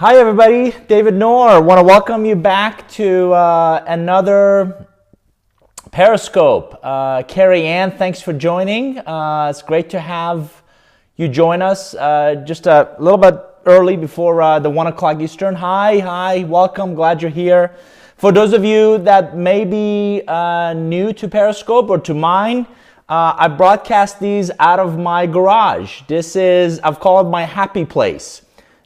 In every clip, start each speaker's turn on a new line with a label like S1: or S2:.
S1: Hi everybody, David Nour. Want to welcome you back to another Periscope. Carrie Ann, thanks for joining. It's great to have you join us just a little bit early before the 1 o'clock Eastern. Hi, welcome, glad you're here. For those of you that may be new to Periscope or to mine, I broadcast these out of my garage. I've called my happy place.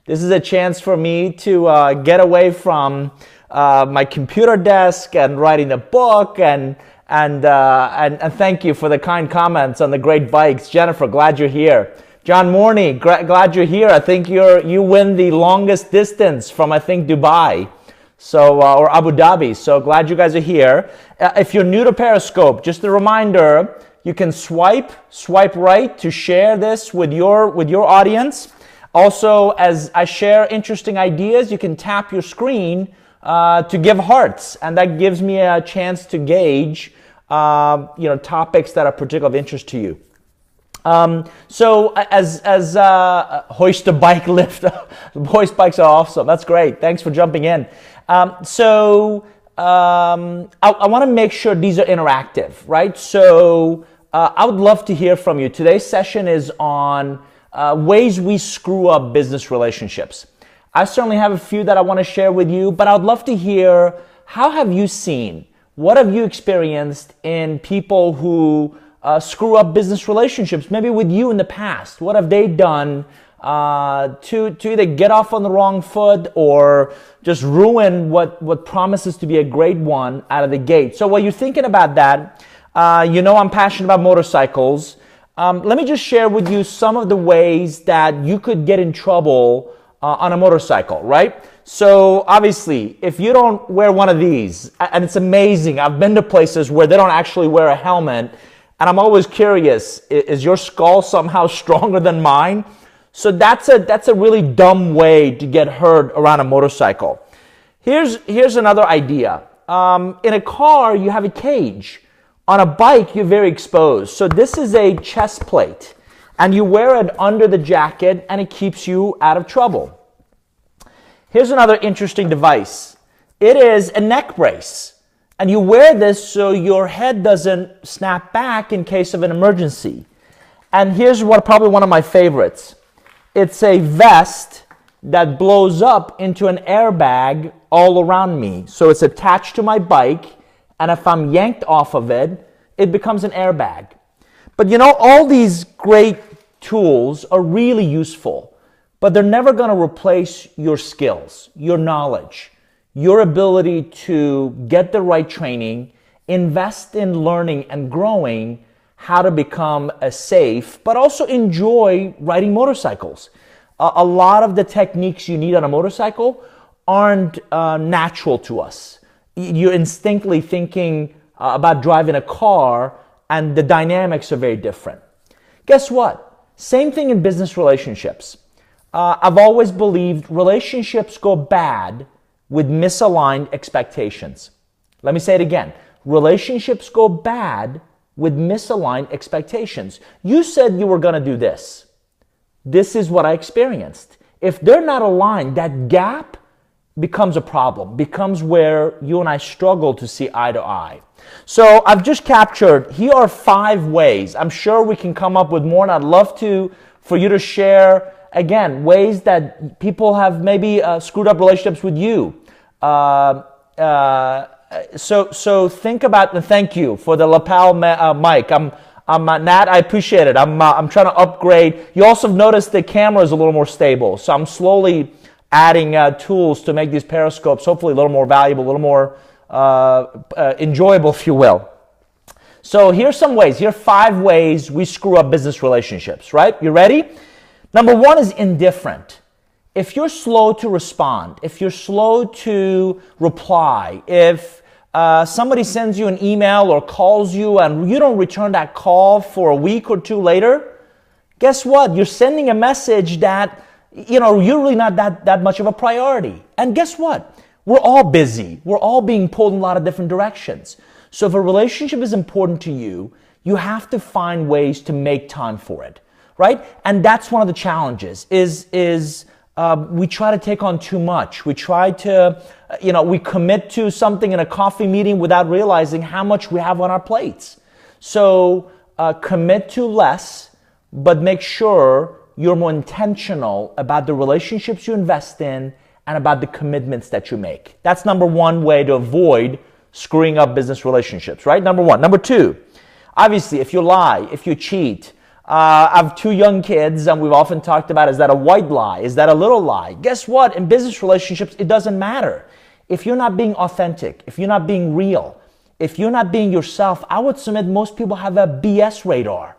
S1: This is a chance for me to get away from my computer desk and writing a book and thank you for the kind comments on the great bikes. Jennifer, glad you're here. John Morney, glad you're here. I think you win the longest distance from Dubai, or Abu Dhabi. So glad you guys are here. If you're new to Periscope, just a reminder, you can swipe right to share this with your audience. Also, as I share interesting ideas, you can tap your screen to give hearts, and that gives me a chance to gauge, topics that are particularly of interest to you. So as hoist a bike lift, hoist bikes are awesome. That's great. Thanks for jumping in. I want to make sure these are interactive, right? So I would love to hear from you. Today's session is on ways we screw up business relationships. I certainly have a few that I want to share with you, but I'd love to hear, how have you seen, what have you experienced in people who screw up business relationships, maybe with you in the past? What have they done to either get off on the wrong foot or just ruin what promises to be a great one out of the gate? So while you're thinking about that, I'm passionate about motorcycles. Let me just share with you some of the ways that you could get in trouble on a motorcycle, right? So obviously, if you don't wear one of these, and it's amazing, I've been to places where they don't actually wear a helmet, and I'm always curious, is your skull somehow stronger than mine? So that's a really dumb way to get hurt around a motorcycle. Here's another idea. In a car, you have a cage. On a bike, you're very exposed. So this is a chest plate, and you wear it under the jacket, and it keeps you out of trouble. Here's another interesting device. It is a neck brace, and you wear this so your head doesn't snap back in case of an emergency. And here's probably one of my favorites. It's a vest that blows up into an airbag all around me. So it's attached to my bike, and if I'm yanked off of it, it becomes an airbag. But all these great tools are really useful, but they're never going to replace your skills, your knowledge, your ability to get the right training, invest in learning and growing how to become a safe, but also enjoy riding motorcycles. A lot of the techniques you need on a motorcycle aren't natural to us. You're instinctively thinking about driving a car, and the dynamics are very different. Guess what? Same thing in business relationships. I've always believed relationships go bad with misaligned expectations. Let me say it again. Relationships go bad with misaligned expectations. You said you were going to do this. This is what I experienced. If they're not aligned, that gap becomes a problem, becomes where you and I struggle to see eye to eye. So I've just captured, here are 5 ways. I'm sure we can come up with more, and I'd love for you to share, again, ways that people have maybe screwed up relationships with you. So think about, and thank you for the lapel mic. Nat, I appreciate it. I'm trying to upgrade. You also have noticed the camera is a little more stable, so I'm slowly adding tools to make these periscopes hopefully a little more valuable, a little more enjoyable, if you will. So here's some ways. Here are 5 ways we screw up business relationships, right? You ready? Number 1 is indifferent. If you're slow to respond, if you're slow to reply, if somebody sends you an email or calls you and you don't return that call for a week or 2 later, guess what? You're sending a message that you're really not that much of a priority. And guess what? We're all busy. We're all being pulled in a lot of different directions. So if a relationship is important to you, you have to find ways to make time for it, right? And that's one of the challenges is we try to take on too much. We try to, we commit to something in a coffee meeting without realizing how much we have on our plates. So commit to less, but make sure you're more intentional about the relationships you invest in and about the commitments that you make. That's number one way to avoid screwing up business relationships, right? Number one. Number two, obviously, if you lie, if you cheat, I have two young kids, and we've often talked about, is that a white lie? Is that a little lie? Guess what? In business relationships, it doesn't matter. If you're not being authentic, if you're not being real, if you're not being yourself, I would submit most people have a BS radar,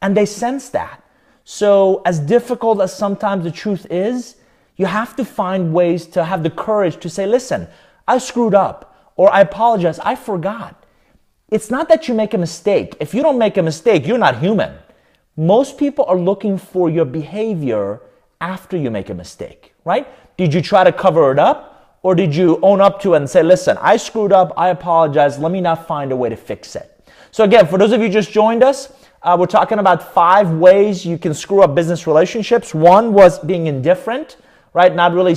S1: and they sense that. So as difficult as sometimes the truth is, you have to find ways to have the courage to say, listen, I screwed up, or I apologize, I forgot. It's not that you make a mistake. If you don't make a mistake, you're not human. Most people are looking for your behavior after you make a mistake, right? Did you try to cover it up, or did you own up to it and say, listen, I screwed up, I apologize, let me now find a way to fix it. So again, for those of you who just joined us, we're talking about 5 ways you can screw up business relationships. One was being indifferent, right? Not really,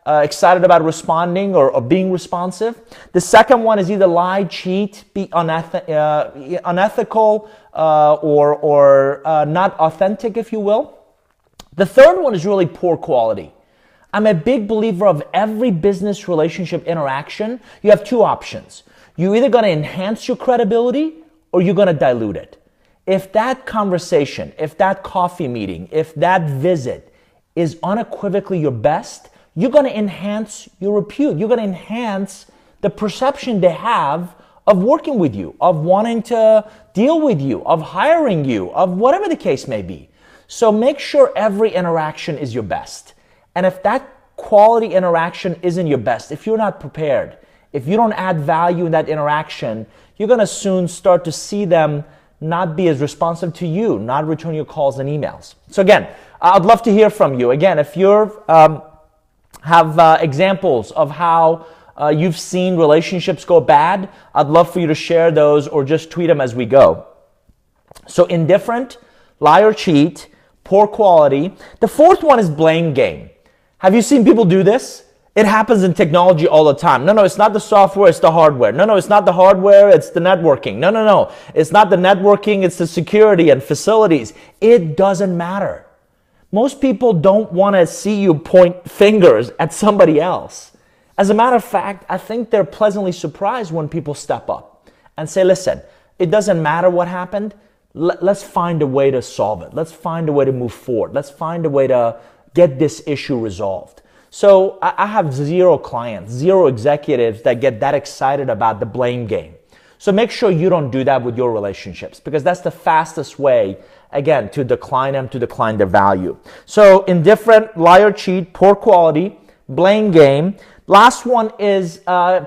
S1: excited about responding or being responsive. The second one is either lie, cheat, be unethical, or not authentic, if you will. The third one is really poor quality. I'm a big believer of every business relationship interaction. You have 2 options. You're either going to enhance your credibility or you're going to dilute it. If that conversation, if that coffee meeting, if that visit is unequivocally your best, you're going to enhance your repute. You're going to enhance the perception they have of working with you, of wanting to deal with you, of hiring you, of whatever the case may be. So make sure every interaction is your best. And if that quality interaction isn't your best, if you're not prepared, if you don't add value in that interaction, you're going to soon start to see them not be as responsive to you, not return your calls and emails. So again, I'd love to hear from you. Again, if you're have examples of how you've seen relationships go bad, I'd love for you to share those or just tweet them as we go. So indifferent, lie or cheat, poor quality. The fourth one is blame game. Have you seen people do this? It happens in technology all the time. No, it's not the software, it's the hardware. No, it's not the hardware, it's the networking. No. It's not the networking, it's the security and facilities. It doesn't matter. Most people don't want to see you point fingers at somebody else. As a matter of fact, I think they're pleasantly surprised when people step up and say, listen, it doesn't matter what happened. Let's find a way to solve it. Let's find a way to move forward. Let's find a way to get this issue resolved. So I have 0 clients, 0 executives that get that excited about the blame game. So make sure you don't do that with your relationships, because that's the fastest way, again, to decline them, to decline their value. So indifferent, lie or cheat, poor quality, blame game. Last one is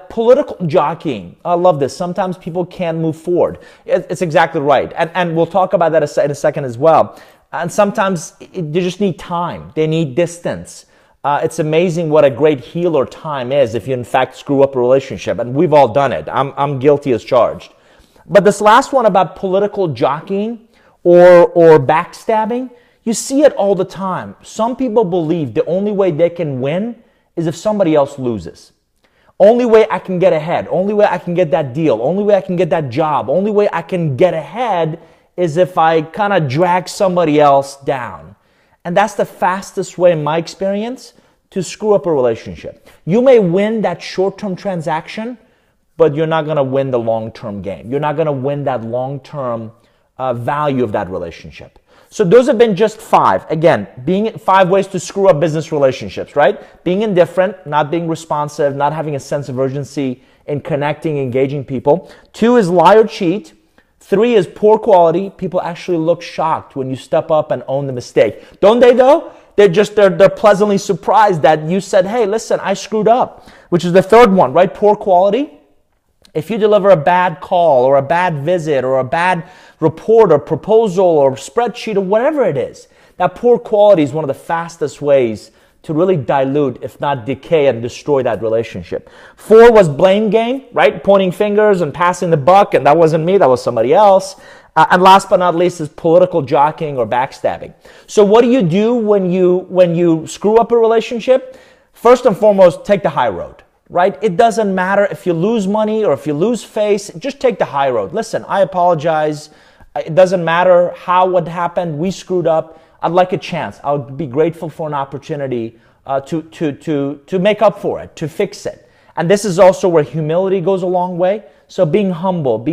S1: political jockeying. I love this. Sometimes people can't move forward. It's exactly right. And we'll talk about that in a second as well. And sometimes they just need time. They need distance. It's amazing what a great healer time is if you in fact screw up a relationship. And we've all done it. I'm guilty as charged. But this last one about political jockeying or backstabbing, you see it all the time. Some people believe the only way they can win is if somebody else loses. Only way I can get ahead, only way I can get that deal, only way I can get that job, only way I can get ahead is if I kind of drag somebody else down. And that's the fastest way, in my experience, to screw up a relationship. You may win that short-term transaction, but you're not going to win the long-term game. You're not going to win that long-term value of that relationship. So those have been just 5. Again, 5 ways to screw up business relationships, right? Being indifferent, not being responsive, not having a sense of urgency in connecting, engaging people. 2 is lie or cheat. 3 is poor quality. People actually look shocked when you step up and own the mistake. Don't they though? They're pleasantly surprised that you said, hey, listen, I screwed up, which is the third one, right? Poor quality. If you deliver a bad call or a bad visit or a bad report or proposal or spreadsheet or whatever it is, that poor quality is one of the fastest ways to really dilute, if not decay and destroy that relationship. 4 was blame game, right? Pointing fingers and passing the buck, and that wasn't me, that was somebody else. And last but not least is political jockeying or backstabbing. So what do you do when you screw up a relationship? First and foremost, take the high road, right? It doesn't matter if you lose money or if you lose face, just take the high road. Listen, I apologize. It doesn't matter what happened. We screwed up. I'd like a chance. I would be grateful for an opportunity to make up for it, to fix it. And this is also where humility goes a long way. So being humble,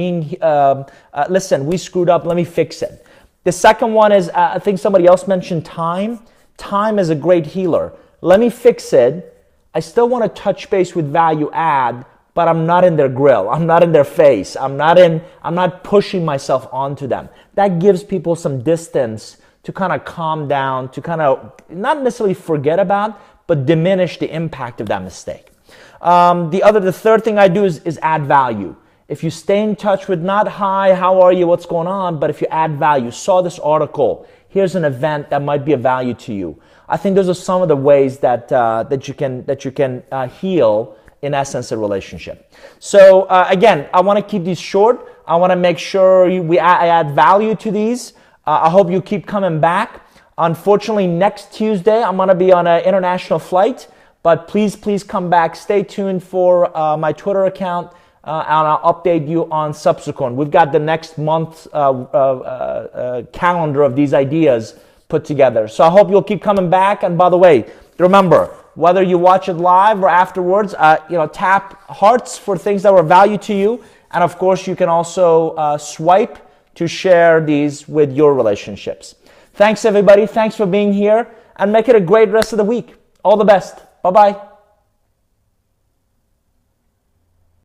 S1: listen, we screwed up, let me fix it. The second one is, I think somebody else mentioned time. Time is a great healer. Let me fix it. I still want to touch base with value add, but I'm not in their grill. I'm not in their face. I'm not pushing myself onto them. That gives people some distance to kind of calm down, to kind of not necessarily forget about, but diminish the impact of that mistake. The third thing I do is add value. If you stay in touch with not hi, how are you, what's going on, but if you add value, saw this article, here's an event that might be of value to you. I think those are some of the ways that you can heal, in essence, a relationship. So again, I want to keep these short. I want to make sure I add value to these. I hope you keep coming back. Unfortunately, next Tuesday, I'm going to be on an international flight, but please come back. Stay tuned for my Twitter account, and I'll update you on subsequent. We've got the next month's calendar of these ideas put together. So I hope you'll keep coming back. And by the way, remember, whether you watch it live or afterwards, tap hearts for things that were value to you. And of course, you can also swipe to share these with your relationships. Thanks, everybody. Thanks for being here, and make it a great rest of the week. All the best. Bye-bye.